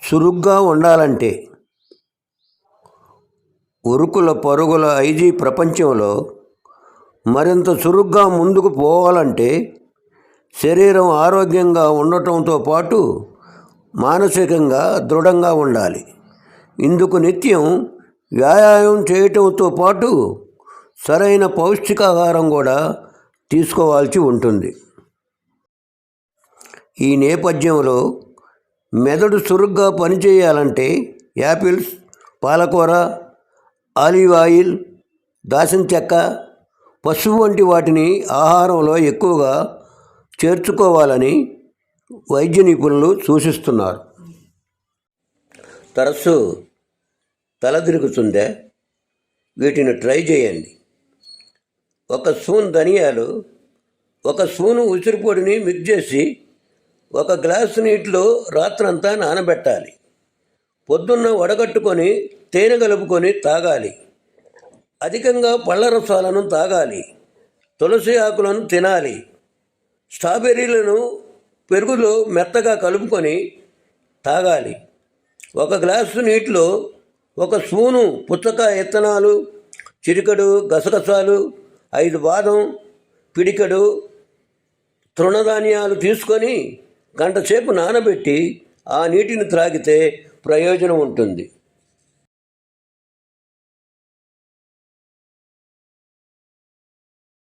చురుగ్గా ఉండాలంటే ఉరుకుల పరుగుల 5G ప్రపంచంలో మరింత చురుగ్గా ముందుకు పోవాలంటే శరీరం ఆరోగ్యంగా ఉండటంతో పాటు మానసికంగా దృఢంగా ఉండాలి. ఇందుకు నిత్యం వ్యాయామం చేయటంతో పాటు సరైన పౌష్టికాహారం కూడా తీసుకోవాల్సి ఉంటుంది. ఈ నేపథ్యంలో మెదడు చురుగ్గా పనిచేయాలంటే యాపిల్స్, పాలకూర, ఆలివ్ ఆయిల్, దాల్చిన చెక్క, పసుపు వంటి వాటిని ఆహారంలో ఎక్కువగా చేర్చుకోవాలని వైద్య నిపుణులు సూచిస్తున్నారు. తరచూ తల తిరుగుతుందా? వీటిని ట్రై చేయండి. 1 స్పూన్ ధనియాలు, 1 స్పూను ఉసిరిపొడిని మిక్స్ చేసి 1 గ్లాసు నీటిలో రాత్రంతా నానబెట్టాలి. పొద్దున్న వడగట్టుకొని తేనె కలుపుకొని తాగాలి. అధికంగా పళ్ళ రసాలను తాగాలి. తులసి ఆకులను తినాలి. స్ట్రాబెర్రీలను పెరుగులో మెత్తగా కలుపుకొని తాగాలి. 1 గ్లాసు నీటిలో 1 స్పూను పుచ్చకాయ విత్తనాలు, చిటికెడు గసగసాలు, 5 బాదం, పిడికెడు తృణధాన్యాలు తీసుకొని 1 గంట సేపు నానబెట్టి ఆ నీటిని త్రాగితే ప్రయోజనం ఉంటుంది.